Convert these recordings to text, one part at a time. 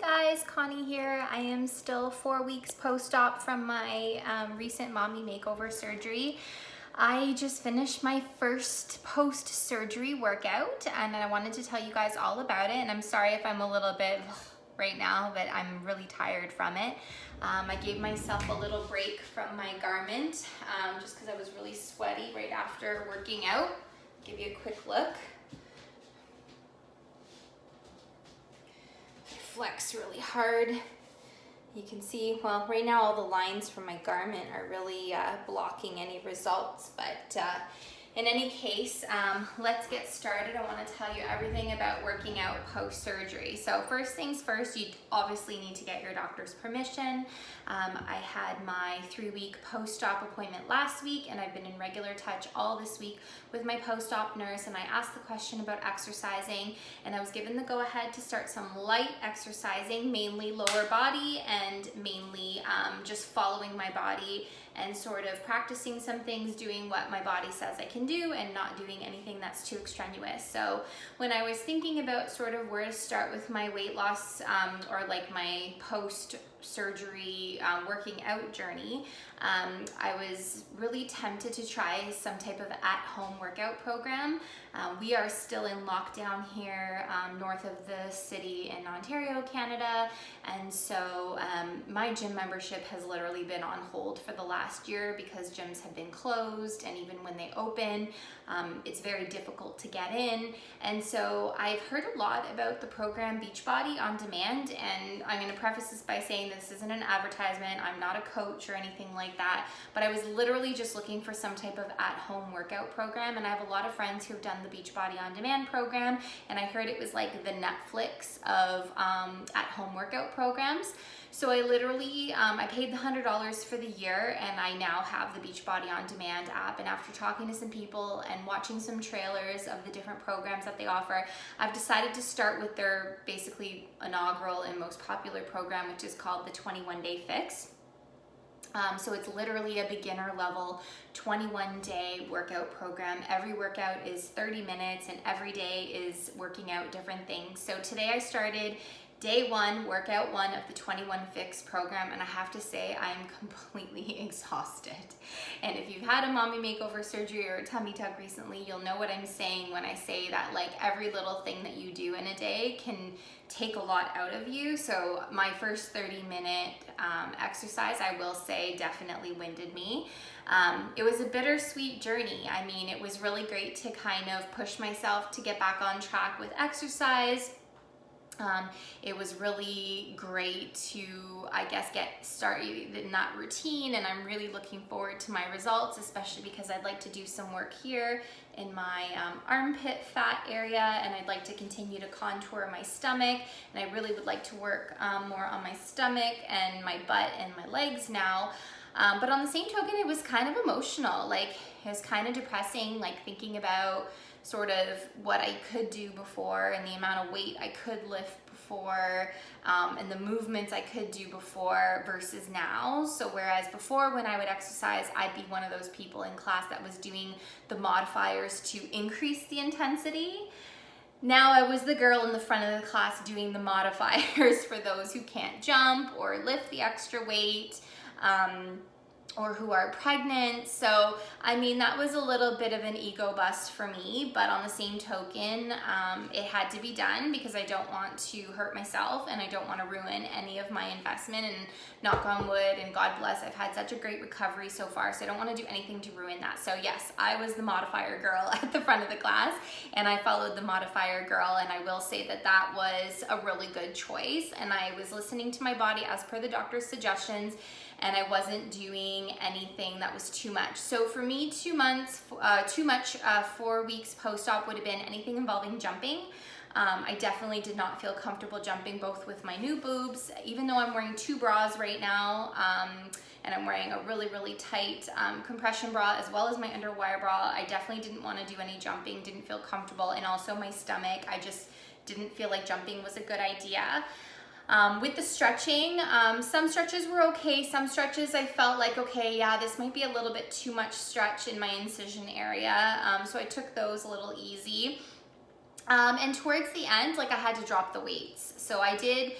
guys, Connie here. I am still 4 weeks post-op from my recent mommy makeover surgery. I just finished my first post-surgery workout and I wanted to tell you guys all about it, and I'm sorry if I'm a little bit right now, but I'm really tired from it. I gave myself a little break from my garment just because I was really sweaty right after working out. Give you a quick look. Flex really hard. You can see, well, right now all the lines from my garment are really blocking any results, but in any case, let's get started. I want to tell you everything about working out post-surgery. So first things first, you obviously need to get your doctor's permission. I had my 3-week post-op appointment last week, and I've been in regular touch all this week with my post-op nurse, and I asked the question about exercising, and I was given the go-ahead to start some light exercising, mainly lower body and mainly just following my body and sort of practicing some things, doing what my body says I can do and not doing anything that's too extraneous. So when I was thinking about sort of where to start with my weight loss or like my post-surgery working out journey, I was really tempted to try some type of at-home workout program. We are still in lockdown here north of the city in Ontario, Canada, and so my gym membership has literally been on hold for the last year because gyms have been closed, and even when they open, it's very difficult to get in. And so I've heard a lot about the program Beachbody On Demand, and I'm going to preface this by saying this isn't an advertisement. I'm not a coach or anything like that, but I was literally just looking for some type of at-home workout program, and I have a lot of friends who have done the Beachbody On Demand program, and I heard it was like the Netflix of at-home workout programs. So I literally, I paid the $100 for the year, and I now have the Beachbody On Demand app, and after talking to some people and watching some trailers of the different programs that they offer, I've decided to start with their basically inaugural and most popular program, which is called the 21-Day Fix. So it's literally a beginner level 21-day workout program. Every workout is 30 minutes and every day is working out different things. So today I started day 1, workout 1 of the 21 Fix program, and I have to say I'm completely exhausted. And if you've had a mommy makeover surgery or a tummy tuck recently, you'll know what I'm saying when I say that like every little thing that you do in a day can take a lot out of you. So my first 30-minute exercise, I will say, definitely winded me. It was a bittersweet journey. I mean, it was really great to kind of push myself to get back on track with exercise. It was really great to, I guess, get started in that routine, and I'm really looking forward to my results, especially because I'd like to do some work here in my armpit fat area, and I'd like to continue to contour my stomach, and I really would like to work more on my stomach and my butt and my legs now. But on the same token, it was kind of emotional. Like, it was kind of depressing, like thinking about sort of what I could do before and the amount of weight I could lift before and the movements I could do before versus now. So whereas before when I would exercise, I'd be one of those people in class that was doing the modifiers to increase the intensity. Now I was the girl in the front of the class doing the modifiers for those who can't jump or lift the extra weight. Or who are pregnant. So, I mean, that was a little bit of an ego bust for me, but on the same token, it had to be done because I don't want to hurt myself and I don't want to ruin any of my investment, and knock on wood, and God bless, I've had such a great recovery so far, so I don't want to do anything to ruin that. So yes, I was the modifier girl at the front of the class, and I followed the modifier girl, and I will say that that was a really good choice, and I was listening to my body as per the doctor's suggestions, and I wasn't doing anything that was too much. So for me, 2 months, 4 weeks post-op would have been anything involving jumping. I definitely did not feel comfortable jumping, both with my new boobs, even though I'm wearing 2 bras right now, and I'm wearing a really, really tight compression bra as well as my underwire bra. I definitely didn't want to do any jumping, didn't feel comfortable, and also my stomach, I just didn't feel like jumping was a good idea. With the stretching, some stretches were okay. Some stretches I felt like, okay, yeah, this might be a little bit too much stretch in my incision area. So I took those a little easy. And towards the end, like I had to drop the weights. So I did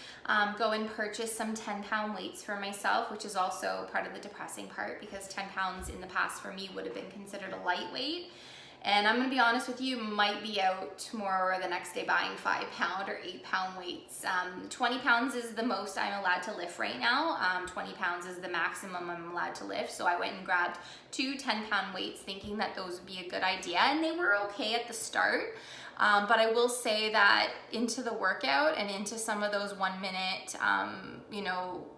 go and purchase some 10-pound weights for myself, which is also part of the depressing part because 10 pounds in the past for me would have been considered a lightweight. And I'm gonna be honest with you, might be out more the next day buying 5-pound or 8-pound weights. 20 pounds is the most I'm allowed to lift right now. 20 pounds is the maximum I'm allowed to lift. So I went and grabbed 2 10-pound weights thinking that those would be a good idea. And they were okay at the start. But I will say that into the workout and into some of those 1 minute,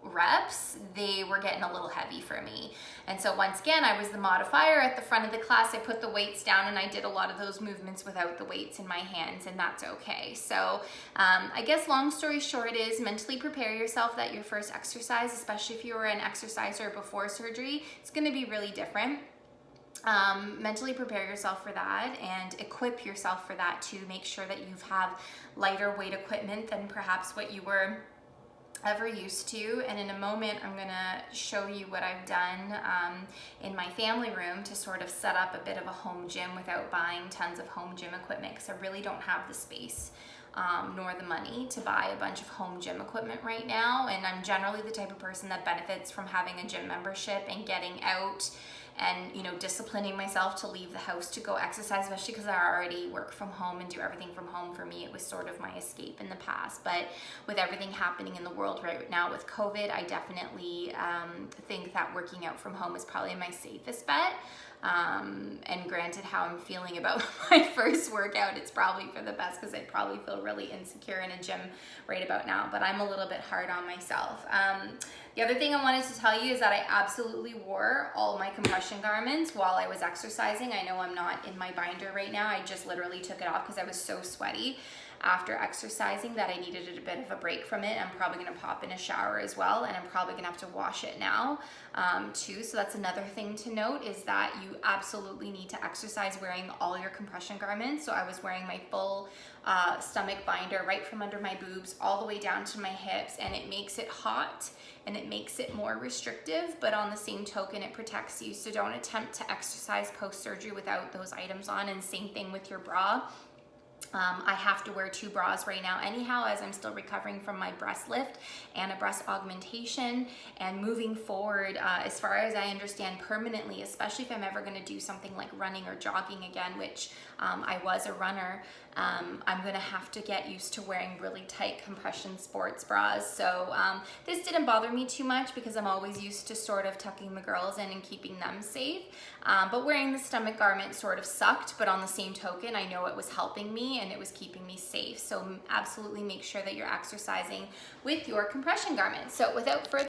reps, they were getting a little heavy for me. And so once again, I was the modifier at the front of the class. I put the weights down and I did a lot of those movements without the weights in my hands, and that's okay. So I guess long story short is mentally prepare yourself that your first exercise, especially if you were an exerciser before surgery, it's gonna be really different. Mentally prepare yourself for that and equip yourself for that to make sure that you have lighter weight equipment than perhaps what you were ever used to. And in a moment, I'm gonna show you what I've done in my family room to sort of set up a bit of a home gym without buying tons of home gym equipment, because I really don't have the space nor the money to buy a bunch of home gym equipment right now. And I'm generally the type of person that benefits from having a gym membership and getting out and disciplining myself to leave the house to go exercise, especially because I already work from home and do everything from home. For me, it was sort of my escape in the past, but with everything happening in the world right now with COVID, I definitely think that working out from home is probably my safest bet. And granted, how I'm feeling about my first workout, it's probably for the best because I'd probably feel really insecure in a gym right about now, but I'm a little bit hard on myself. The other thing I wanted to tell you is that I absolutely wore all my compression garments while I was exercising. I know I'm not in my binder right now. I just literally took it off because I was so sweaty after exercising that I needed a bit of a break from it. I'm probably gonna pop in a shower as well, and I'm probably gonna have to wash it now too. So that's another thing to note, is that you absolutely need to exercise wearing all your compression garments. So I was wearing my full stomach binder right from under my boobs all the way down to my hips, and it makes it hot and it makes it more restrictive, but on the same token, it protects you. So don't attempt to exercise post-surgery without those items on, and same thing with your bra. I have to wear 2 bras right now anyhow, as I'm still recovering from my breast lift and a breast augmentation. And moving forward, as far as I understand, permanently, especially if I'm ever going to do something like running or jogging again, which I was a runner, I'm going to have to get used to wearing really tight compression sports bras. So this didn't bother me too much because I'm always used to sort of tucking the girls in and keeping them safe. But wearing the stomach garment sort of sucked, but on the same token, I know it was helping me and it was keeping me safe. So absolutely make sure that you're exercising with your compression garment. So without further